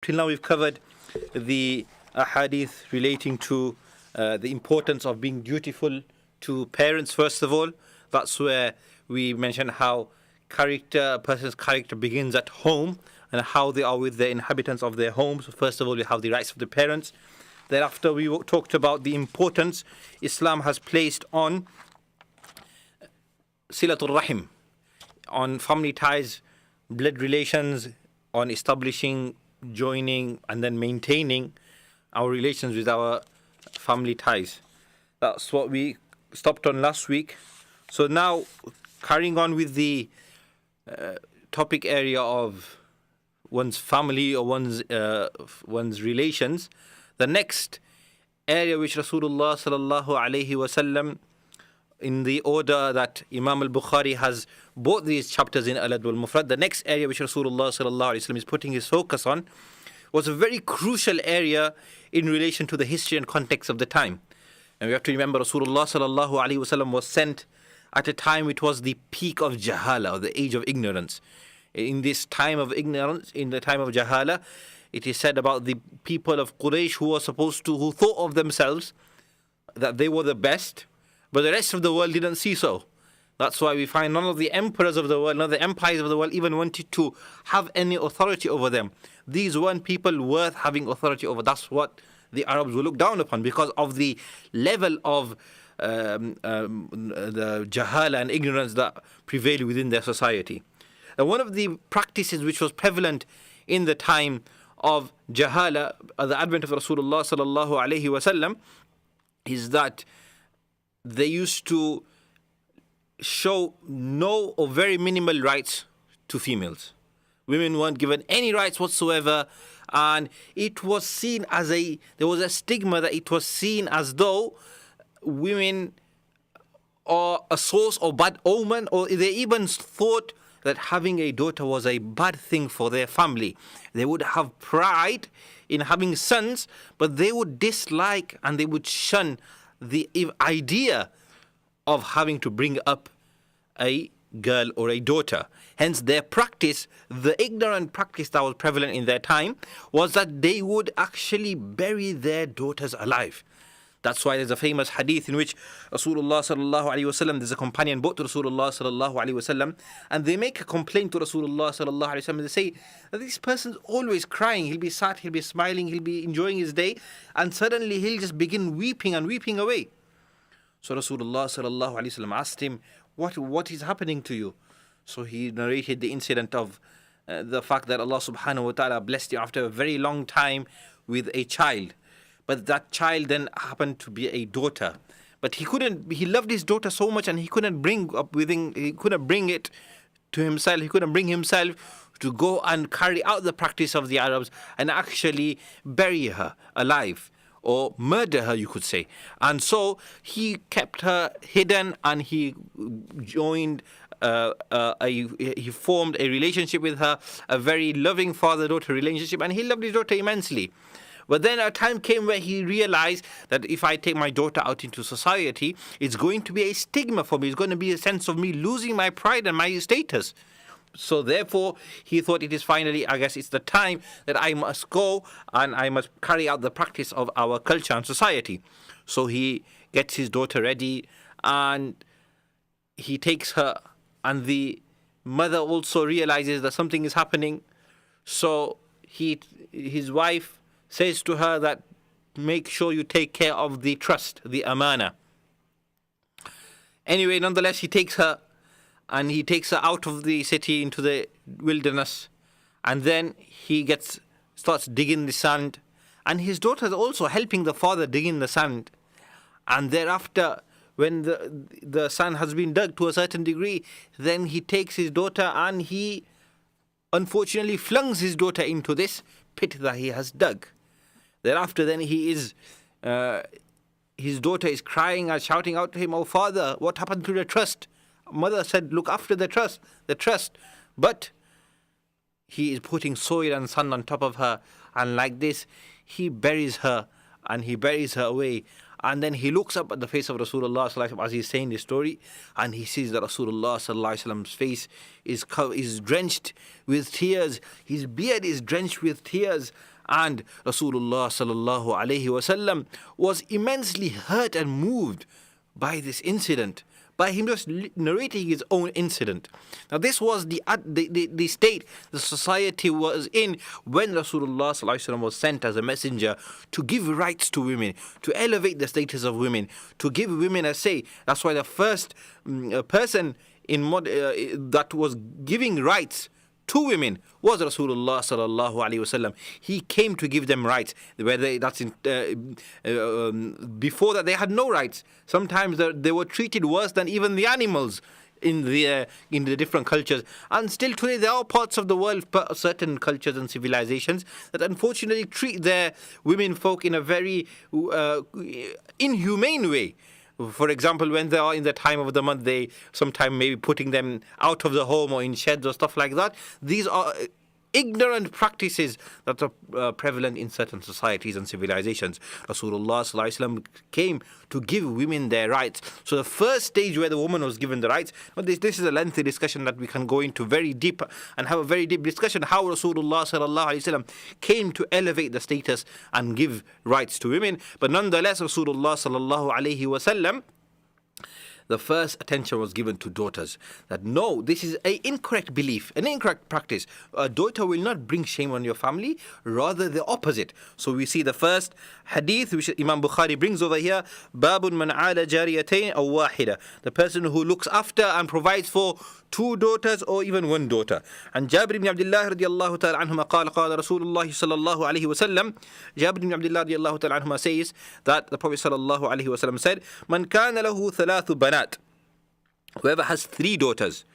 Till now we've covered the hadith relating to the importance of being dutiful to parents. First of all, that's where we mentioned how a person's character begins at home and how they are with the inhabitants of their homes. So first of all, we have the rights of the parents. Thereafter, we talked about the importance Islam has placed on silatul rahim, on family ties, blood relations, on establishing, joining, and then maintaining our relations with our family ties. That's what we stopped on last week. So now, carrying on with the topic area of one's family or one's relations, the next area which Rasulullah sallallahu alaihi wasallam, in the order that Imam al-Bukhari has brought these chapters in Adab al-Mufrad, the next area which Rasulullah sallallahu alaihi wasallam is putting his focus on was a very crucial area in relation to the history and context of the time. And we have to remember Rasulullah sallallahu alaihi wasallam was sent at a time which was the peak of Jahala, or the age of ignorance. In this time of ignorance, in the time of Jahala, it is said about the people of Quraysh who thought of themselves that they were the best, but the rest of the world didn't see so. That's why we find none of the emperors of the world, none of the empires of the world even wanted to have any authority over them. These weren't people worth having authority over. That's what the Arabs will look down upon because of the level of the jahala and ignorance that prevailed within their society. And one of the practices which was prevalent in the time of jahala, the advent of Rasulullah sallallahu alaihi wasallam, is that they used to show no or very minimal rights to females. Women weren't given any rights whatsoever, and it was seen as there was a stigma that it was seen as though women are a source of bad omen, or they even thought that having a daughter was a bad thing for their family. They would have pride in having sons, but they would dislike and they would shun the idea of having to bring up a girl or a daughter. Hence their practice, the ignorant practice that was prevalent in their time, was that they would actually bury their daughters alive. That's why there's a famous hadith in which Rasulullah sallallahu alaihi wasallam, there's a companion brought to Rasulullah sallallahu alaihi wasallam, and they make a complaint to Rasulullah sallallahu alaihi wasallam. They say that this person's always crying. He'll be sat, he'll be smiling, he'll be enjoying his day, and suddenly he'll just begin weeping and weeping away. So Rasulullah sallallahu alaihi wasallam asked him, what is happening to you? So he narrated the incident of the fact that Allah subhanahu wa ta'ala blessed him after a very long time with a child. But that child then happened to be a daughter. But he loved his daughter so much, and he couldn't bring it to himself. He couldn't bring himself to go and carry out the practice of the Arabs and actually bury her alive, or murder her, you could say. And so he kept her hidden, and he joined he formed a relationship with her, a very loving father-daughter relationship, and he loved his daughter immensely. But then a time came where he realized that if I take my daughter out into society, it's going to be a stigma for me. It's going to be a sense of me losing my pride and my status. So therefore, he thought it is finally, I guess it's the time that I must go and I must carry out the practice of our culture and society. So he gets his daughter ready and he takes her, and the mother also realizes that something is happening. So his wife says to her that make sure you take care of the trust, the amana. Anyway, nonetheless, he takes her out of the city into the wilderness, and then he starts digging the sand, and his daughter is also helping the father dig in the sand. And thereafter, when the sand has been dug to a certain degree, then he takes his daughter and he unfortunately flings his daughter into this pit that he has dug. Thereafter, then his daughter is crying and shouting out to him, "Oh father, what happened to the trust?" Mother said, "Look after the trust. But he is putting soil and sand on top of her, and like this, he buries her, and he buries her away. And then he looks up at the face of Rasulullah sallallahu alaihi wasallam as he's saying this story, and he sees that Rasulullah sallallahu alaihi wasallam's face is drenched with tears. His beard is drenched with tears. And Rasulullah sallallahu alaihi wasallam was immensely hurt and moved by this incident, by him just narrating his own incident. Now, this was the state the society was in when Rasulullah sallallahu alaihi wasallam was sent as a messenger to give rights to women, to elevate the status of women, to give women a say. That's why the first person that was giving rights to women was Rasulullah sallallahu alaihi wasallam. He came to give them rights. Before that, they had no rights. Sometimes they were treated worse than even the animals in the different cultures. And still today, there are parts of the world, certain cultures and civilizations, that unfortunately treat their women folk in a very inhumane way. For example, when they are in the time of the month, they sometimes maybe putting them out of the home or in sheds or stuff like that. These are ignorant practices that are prevalent in certain societies and civilizations. Rasulullah sallallahu alaihi wasallam came to give women their rights. So the first stage where the woman was given the rights, this is a lengthy discussion that we can go into very deep and have a very deep discussion how Rasulullah sallallahu alaihi wasallam came to elevate the status and give rights to women. But nonetheless, Rasulullah sallallahu alaihi wasallam, the first attention was given to daughters. That no, this is an incorrect belief, an incorrect practice. A daughter will not bring shame on your family, rather the opposite. So we see the first hadith which Imam Bukhari brings over here, Babun man ala jariyatayn aw wahida. The person who looks after and provides for two daughters or even one daughter. And Jabir ibn Abdullah radiyallahu ta'ala anhuma qala Rasulullah sallallahu alayhi wa sallam, Jabir ibn Abdullah radiyallahu ta'ala anhuma says that the Prophet sallallahu alayhi wa sallam said, Man kana lahu thalathu banat. Whoever has three daughters,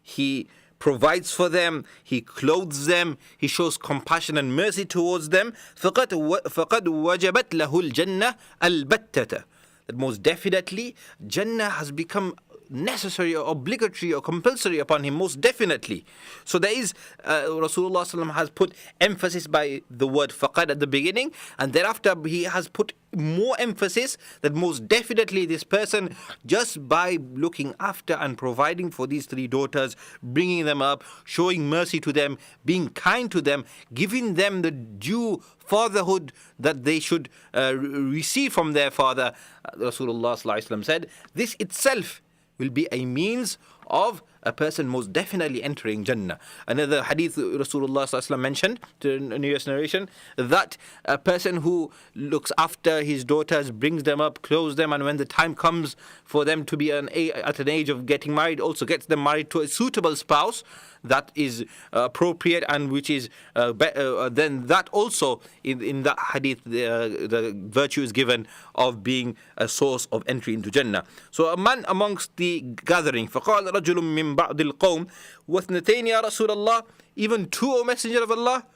he provides for them, he clothes them, he shows compassion and mercy towards them, فَقَدْ وَجَبَتْ لَهُ الْجَنَّةِ الْبَتَّةَ. That most definitely Jannah has become necessary or obligatory or compulsory upon him, most definitely. So there is Rasulullah sallallahu has put emphasis by the word faqad at the beginning, and thereafter he has put more emphasis that most definitely this person, just by looking after and providing for these three daughters, bringing them up, showing mercy to them, being kind to them, giving them the due fatherhood that they should receive from their father, Rasulullah sallallahu alaihi wasallam said, this itself will be a means of a person most definitely entering Jannah. Another hadith Rasulullah sallallahu alaihi wasallam mentioned to nearest narration, that a person who looks after his daughters, brings them up, clothes them, and when the time comes for them to be at an age of getting married, also gets them married to a suitable spouse that is appropriate and which is then that also in that hadith the virtue is given of being a source of entry into Jannah. So a man amongst the gathering, فَقَالَ رَجُلٌ مِّن بَعْضِ الْقَوْمِ وَاثْنَتَيْنِ يَا رَسُولَ اللَّهِ, even two, O Messenger of Allah.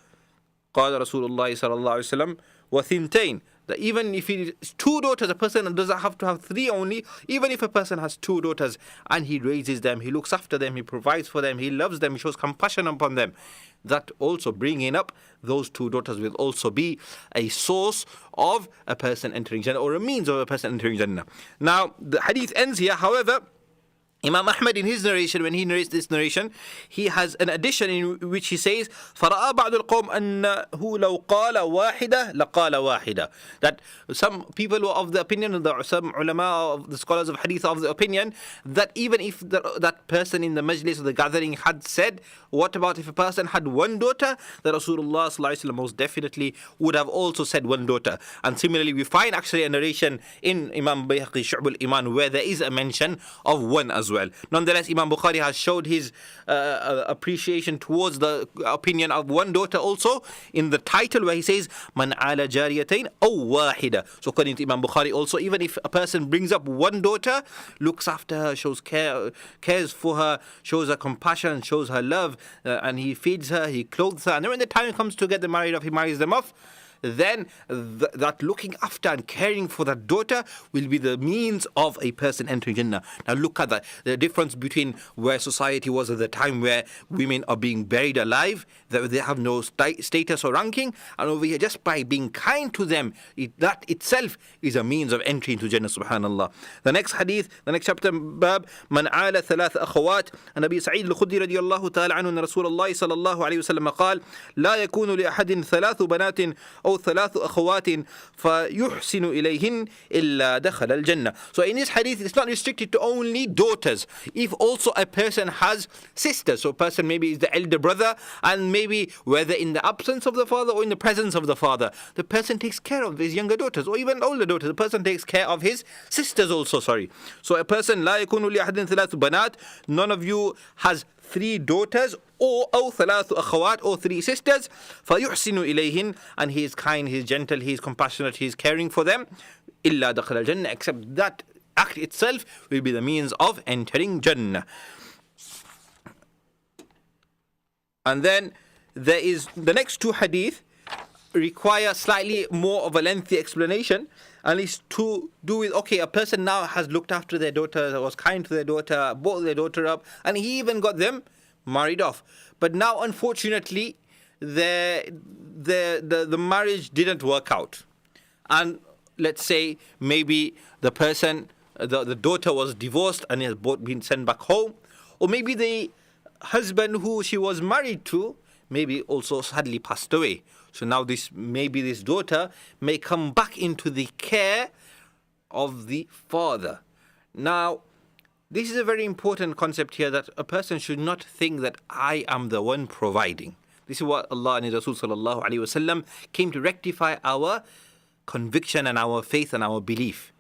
قال رسول الله صلى الله عليه وسلم وثنتين. That even if it is two daughters, a person doesn't have to have three only. Even if a person has two daughters and he raises them, he looks after them, he provides for them, he loves them, he shows compassion upon them, that also bringing up those two daughters will also be a source of a person entering Jannah, or a means of a person entering Jannah. Now the hadith ends here. However, Imam Ahmed, in his narration, when he narrates this narration, he has an addition in which he says, فَرَأَى بَعْضُ الْقَوْمِ أَنَّهُ لَوْ قَالَ وَاحِدَةً لَقَالَ وَاحِدَةً. That some people were of the opinion, some ulama of the scholars of hadith of the opinion, that even if that person in the majlis of the gathering had said, what about if a person had one daughter, that Rasulullah sallallahu alaihi wasallam most definitely would have also said one daughter. And similarly, we find actually a narration in Imam Bayhaqi Shu'b al-Iman where there is a mention of one as well. Nonetheless, Imam Bukhari has showed his appreciation towards the opinion of one daughter also in the title where he says Man ala jariyatayn aw wahida. So according to Imam Bukhari also, even if a person brings up one daughter, looks after her, shows cares for her, shows her compassion, shows her love, and he feeds her, he clothes her, and then when the time comes to get them married off, he marries them off, then that looking after and caring for that daughter will be the means of a person entering Jannah. Now look at that, the difference between where society was at the time where women are being buried alive, that they have no status or ranking, and over here just by being kind to them, that itself is a means of entry into Jannah, subhanallah. The next hadith, the next chapter, bab, man ala thalath akhawat, and Abi Sa'id al-Khudri radiyallahu ta'ala anhu, Rasulullah sallallahu alayhi wa sallam قال لا يكون لأحد ثلاث بنات أو ثلاث أخوات فيحسن إليهن إلا دخل الجنة. So in this hadith, it's not restricted to only daughters. If also a person has sisters, so a person maybe is the elder brother, and maybe whether in the absence of the father or in the presence of the father, the person takes care of his younger daughters or even older daughters. The person takes care of his sisters also, So a person لا يكون لأحد ثلاث بنات, none of you has 3 daughters or أو ثلاث أخوات or 3 sisters, فيحسن إليهن, and he is kind, he is gentle, he is compassionate, he is caring for them, إلا دخل الجنة, except that act itself will be the means of entering Jannah. And then there is the next 2 hadith require slightly more of a lengthy explanation, and it's to do with, okay, a person now has looked after their daughter, was kind to their daughter, brought their daughter up, and he even got them married off. But now, unfortunately, the marriage didn't work out. And let's say maybe the person, the daughter was divorced and has been sent back home, or maybe the husband who she was married to maybe also sadly passed away. So now this daughter may come back into the care of the father. Now, this is a very important concept here, that a person should not think that I am the one providing. This is what Allah and His Rasul sallallahu alaihi wasallam came to rectify our conviction and our faith and our belief,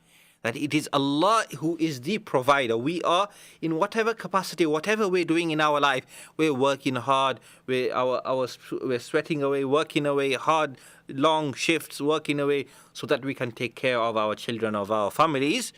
that it is Allah who is the provider. We are, in whatever capacity, whatever we're doing in our life, we're working hard, we're sweating away, working away hard, long shifts, working away, so that we can take care of our children, of our families.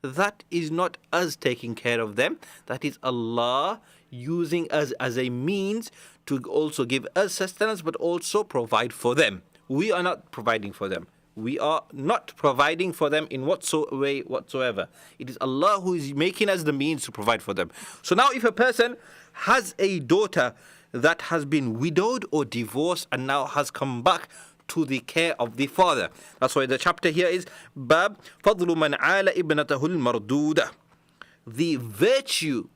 That is not us taking care of them. That is Allah using us as a means to also give us sustenance, but also provide for them. We are not providing for them. We are not providing for them in way whatsoever. It is Allah who is making us the means to provide for them. So now if a person has a daughter that has been widowed or divorced and now has come back to the care of the father, that's why the chapter here is Bab Fadlu man ala ibnatahul marduda. The virtue,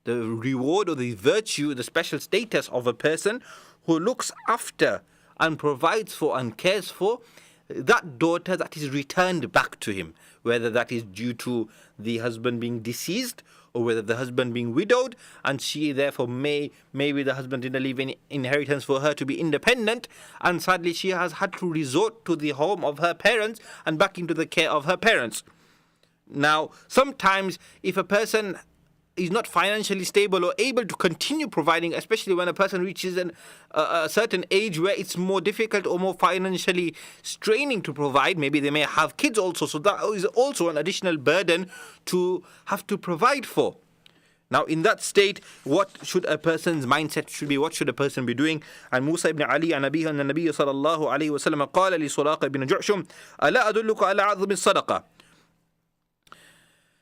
the reward or the virtue, the special status of a person who looks after and provides for and cares for that daughter that is returned back to him, whether that is due to the husband being deceased or whether the husband being widowed, and she therefore maybe the husband didn't leave any inheritance for her to be independent, and sadly she has had to resort to the home of her parents and back into the care of her parents. Now, sometimes if a person is not financially stable or able to continue providing, especially when a person reaches a certain age where it's more difficult or more financially straining to provide, maybe they may have kids also, so that is also an additional burden to have to provide for. Now, in that state, what should a person's mindset should be? What should a person be doing? And Musa ibn Ali and Nabiha and the Nabi sallallahu alayhi wa sallam قال لسراقة ibn جعشم ألا أدلك على عظم الصدقة.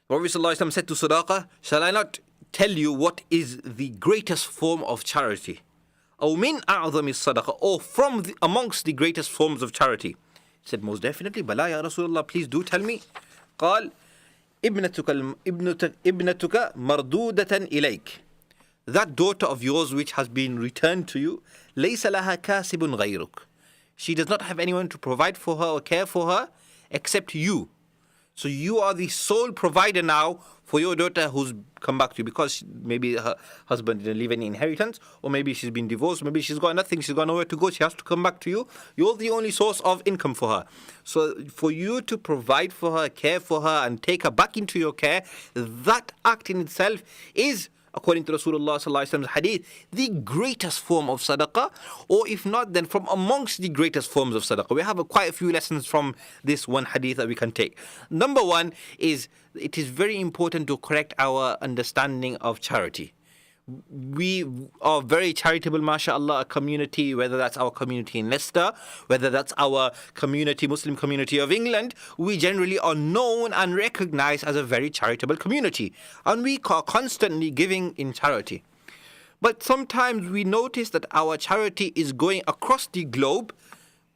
Prophet ﷺ said to Sadaqah, shall I not tell you what is the greatest form of charity? أو من أعظم الصدقة, or amongst the greatest forms of charity? He said, most definitely, بلى يا رسول الله, please do tell me. قال ابنتك مردودة إليك. That daughter of yours which has been returned to you, ليس لها كاسب غيرك. She does not have anyone to provide for her or care for her except you. So you are the sole provider now for your daughter who's come back to you, because maybe her husband didn't leave any inheritance, or maybe she's been divorced, maybe she's got nothing, she's got nowhere to go, she has to come back to you. You're the only source of income for her. So for you to provide for her, care for her, and take her back into your care, that act in itself is, according to Rasulullah sallallahu alaihi wasallam's hadith, the greatest form of sadaqah, or if not, then from amongst the greatest forms of sadaqah. We have quite a few lessons from this one hadith that we can take. Number one is, it is very important to correct our understanding of charity. We are very charitable, mashallah, a community, whether that's our community in Leicester, whether that's our community, Muslim community of England. We generally are known and recognized as a very charitable community, and we are constantly giving in charity. But sometimes we notice that our charity is going across the globe,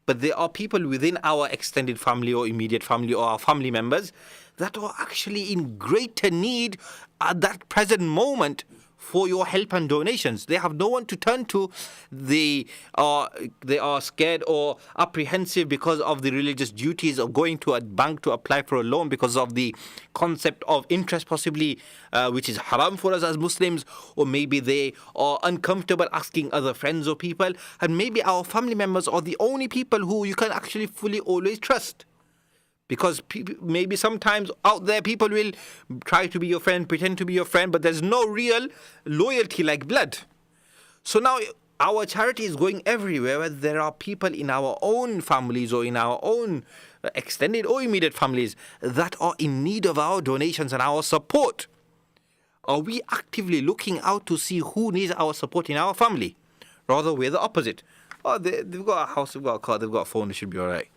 but there are people within our extended family or immediate family or our family members that are actually in greater need at that present moment for your help and donations. They have no one to turn to. They are scared or apprehensive because of the religious duties of going to a bank to apply for a loan, because of the concept of interest possibly, which is haram for us as Muslims, or maybe they are uncomfortable asking other friends or people, and maybe our family members are the only people who you can actually fully always trust. Because maybe sometimes out there people will try to be your friend, pretend to be your friend, but there's no real loyalty like blood. So now our charity is going everywhere, where there are people in our own families or in our own extended or immediate families that are in need of our donations and our support. Are we actively looking out to see who needs our support in our family? Rather, we're the opposite. Oh, they've got a house, they've got a car, they've got a phone, they should be all right.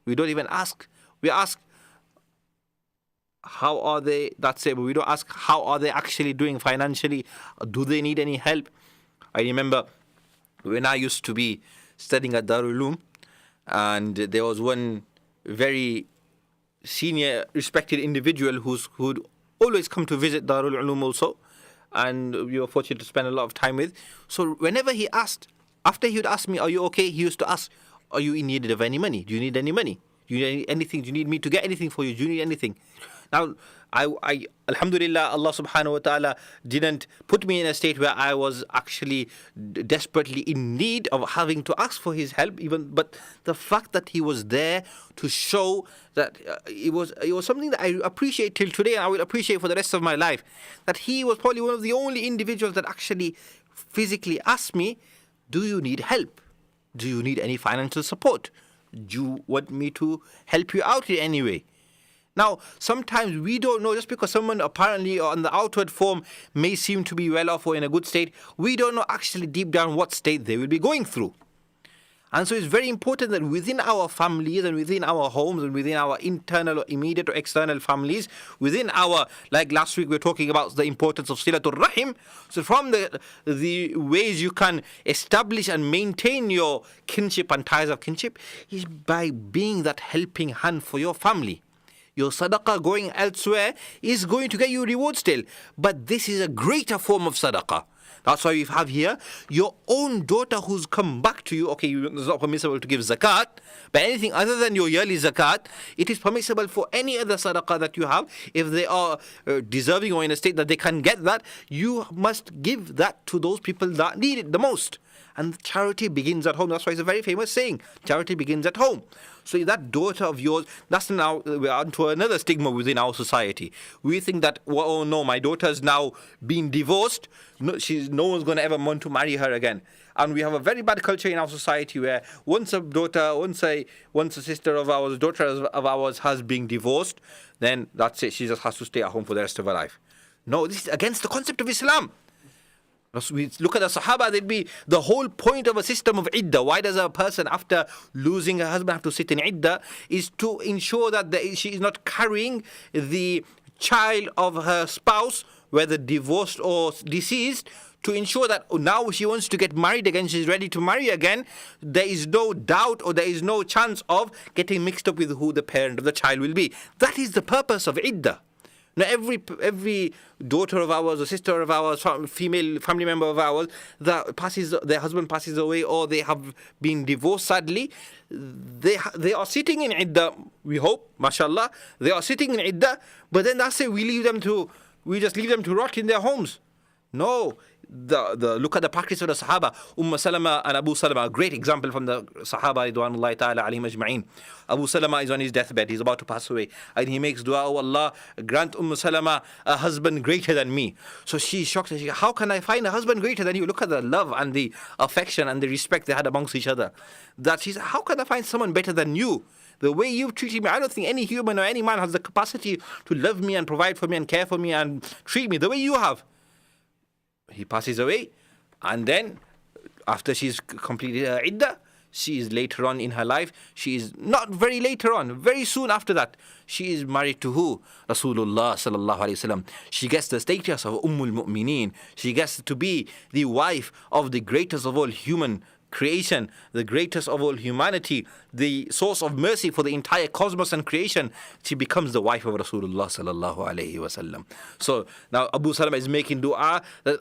We don't even ask. We ask, how are they? That's it. But we don't ask, how are they actually doing financially? Do they need any help? I remember when I used to be studying at Darul Uloom, and there was one very senior, respected individual who'd always come to visit Darul Uloom also, and we were fortunate to spend a lot of time with. So whenever he asked, after he would ask me, are you okay? He used to ask, are you in need of any money? Do you need any money? Do you need anything? Do you need me to get anything for you? Do you need anything? Now, I Alhamdulillah, Allah subhanahu wa ta'ala didn't put me in a state where I was actually desperately in need of having to ask for his help, but the fact that he was there to show that it was something that I appreciate till today, and I will appreciate for the rest of my life, that he was probably one of the only individuals that actually physically asked me, do you need help? Do you need any financial support? Do you want me to help you out in any way? Now, sometimes we don't know, just because someone apparently on the outward form may seem to be well off or in a good state, we don't know actually deep down what state they will be going through. And so it's very important that within our families and within our homes and within our internal or immediate or external families, within our, like last week we were talking about the importance of Silatul Rahim. So from the ways you can establish and maintain your kinship and ties of kinship is by being that helping hand for your family. Your sadaqah going elsewhere is going to get you reward still, but this is a greater form of sadaqah. That's why we have here your own daughter who's come back to you. Okay, it's not permissible to give zakat, but anything other than your yearly zakat, it is permissible for any other sadaqah that you have. If they are deserving or in a state that they can get that, you must give that to those people that need it the most. And charity begins at home. That's why it's a very famous saying, charity begins at home. So that daughter of yours, that's now, we're onto another stigma within our society. We think that, oh no, my daughter's now been divorced, no one's going to ever want to marry her again. And we have a very bad culture in our society where once a sister of ours, daughter of ours has been divorced, then that's it, she just has to stay at home for the rest of her life. No, this is against the concept of Islam. We look at the Sahaba, they'd be the whole point of a system of iddah. Why does a person after losing her husband have to sit in iddah? Is to ensure that she is not carrying the child of her spouse, whether divorced or deceased, to ensure that now she wants to get married again, she's ready to marry again, there is no doubt or there is no chance of getting mixed up with who the parent of the child will be. That is the purpose of iddah. Now, every daughter of ours or sister of ours, female family member of ours, that their husband passes away or they have been divorced sadly, they are sitting in iddah, we hope, mashallah, they are sitting in iddah, but then that's it, we just leave them to rot in their homes. No, look at the practice of the Sahaba. Salama and Abu Salama, a great example from the Sahaba ridwanullahi ta'ala alayhim ajma'in. Abu Salama is on his deathbed, he's about to pass away, and he makes dua, oh Allah, grant Salama a husband greater than me. So she's shocked, she goes, how can I find a husband greater than you? Look at the love and the affection and the respect they had amongst each other. That she said, how can I find someone better than you? The way you've treated me, I don't think any human or any man has the capacity to love me and provide for me and care for me and treat me the way you have. he passes away, and then after she's completed her iddah, she is later on in her life, she is not very later on, very soon after that, she is married to who? Rasulullah sallallahu alaihi wasallam. She gets the status of Ummul Mu'mineen. She gets to be the wife of the greatest of all human creation, the greatest of all humanity, the source of mercy for the entire cosmos and creation. She becomes the wife of Rasulullah sallallahu alaihi wasallam. So now Abu Salama is making dua that,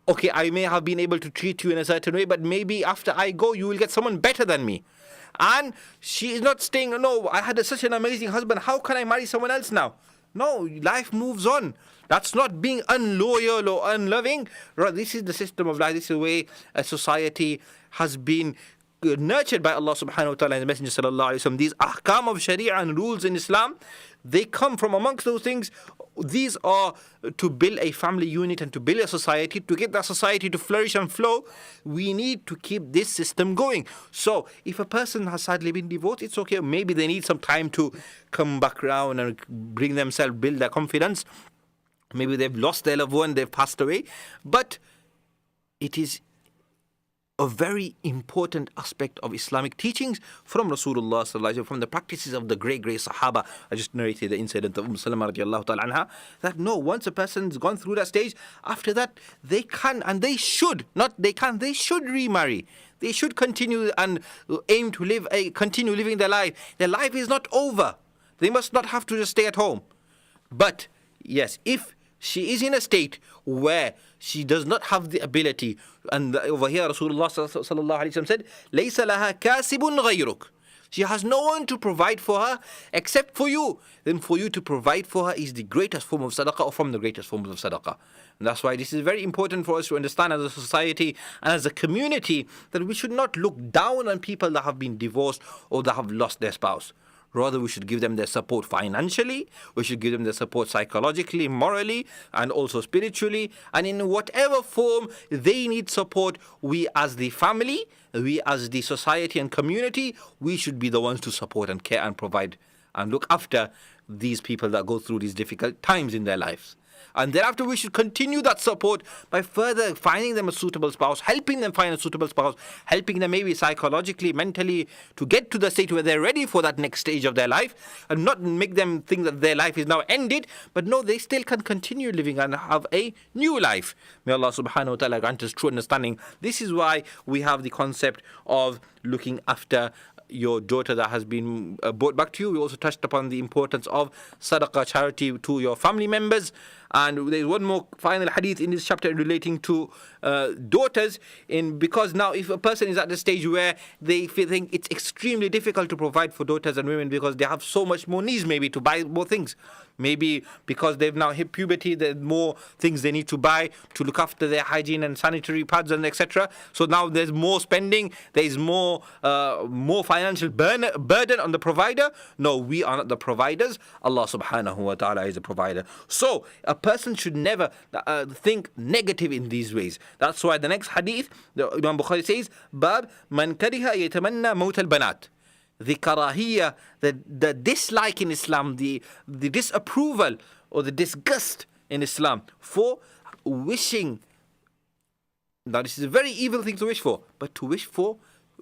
okay, I may have been able to treat you in a certain way, but maybe after I go, you will get someone better than me. And she is not staying, no, I had such an amazing husband, how can I marry someone else now? No, life moves on. That's not being unloyal or unloving. This is the system of life. This is the way a society has been nurtured by Allah subhanahu wa ta'ala and the Messenger sallallahu alayhi wa sallam. These ahkam of sharia and rules in Islam, they come from amongst those things. These are to build a family unit and to build a society. To get that society to flourish and flow, we need to keep this system going. So if a person has sadly been divorced, it's okay. Maybe they need some time to come back around and bring themselves, build their confidence. Maybe they've lost their loved one, they've passed away. But it is a very important aspect of Islamic teachings from Rasulullah sallallahu alaihi wasallam, from the practices of the great Sahaba. I just narrated the incident of Salama radiallahu ta'ala anha, that no, once a person's gone through that stage, after that they can and they should, not they can, they should remarry. They should continue and aim to continue living their life. Their life is not over. They must not have to just stay at home. But yes, if she is in a state where she does not have the ability, and over here Rasulullah sallallahu alaihi wasallam said, "Laysa laha kasibun ghayruk." She has no one to provide for her except for you. Then for you to provide for her is the greatest form of sadaqah, or from the greatest forms of sadaqah. And that's why this is very important for us to understand as a society and as a community, that we should not look down on people that have been divorced or that have lost their spouse. Rather, we should give them their support financially, we should give them their support psychologically, morally, and also spiritually. And in whatever form they need support, we as the family, we as the society and community, we should be the ones to support and care and provide and look after these people that go through these difficult times in their lives. And thereafter, we should continue that support by further finding them a suitable spouse, helping them find a suitable spouse, helping them maybe psychologically, mentally, to get to the state where they're ready for that next stage of their life, and not make them think that their life is now ended, but no, they still can continue living and have a new life. May Allah subhanahu wa ta'ala grant us true understanding. This is why we have the concept of looking after your daughter that has been brought back to you. We also touched upon the importance of sadaqah, charity to your family members. And there's one more final hadith in this chapter relating to daughters, because now if a person is at the stage where they think it's extremely difficult to provide for daughters and women because they have so much more needs, maybe to buy more things, maybe because they've now hit puberty, there's more things they need to buy to look after their hygiene and sanitary pads and etc. So now there's more spending, there's more financial burden on the provider. No, we are not the providers. Allah subhanahu wa ta'ala is the provider. So a person should never think negative in these ways. That's why the next hadith, the Imam Bukhari says, Bab man kariha yatamanna maut al-banat. The karahiyya, the dislike in Islam, the disapproval or the disgust in Islam for wishing. Now this is a very evil thing to wish for, but to wish for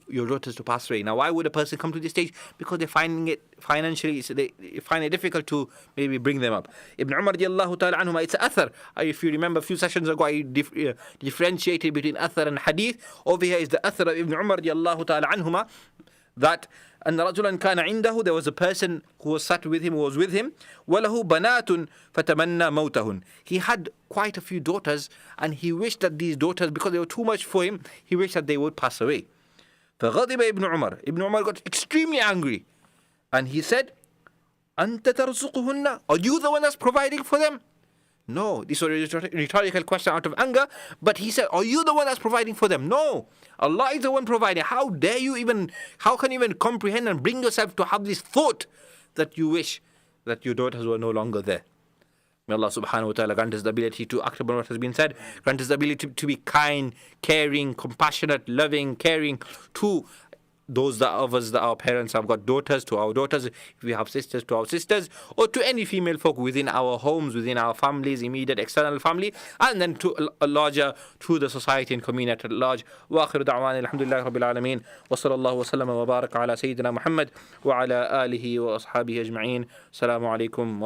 your daughters to pass away. Now, why would a person come to this stage? Because they're finding it financially, so they find it difficult to maybe bring them up. Ibn Umar radiallahu ta'ala anhuma, it's athar. If you remember a few sessions ago, I differentiated between athar and hadith. Over here is the athar of Ibn Umar radiallahu ta'ala anhuma, that أن رجلا كان عنده, there was a person who was sat with him, who was with him, وله بنات فتمنى موتهن. He had quite a few daughters, and he wished that these daughters, because they were too much for him, he wished that they would pass away. فغضب ابن عمر. Ibn Umar got extremely angry, and he said, أنت ترزقهن? Are you the one that's providing for them? No, this was a rhetorical question out of anger, but he said, are you the one that's providing for them? No, Allah is the one providing. How can you even comprehend and bring yourself to have this thought that you wish that your daughters were no longer there? May Allah subhanahu wa ta'ala grant us the ability to act upon what has been said, grant us the ability to be kind, caring, compassionate, loving, caring to those that of us that our parents have got daughters, to our daughters, if we have sisters, to our sisters, or to any female folk within our homes, within our families, immediate external family, and then to a larger, to the society and community at large. Wa akhiru da'wana alhamdulillahi rabbil alameen, wa sallallahu wa sallam wa baraka ala sayyidina Muhammad wa ala alihi wa ashabihi ajma'een. Assalamu alaikum wa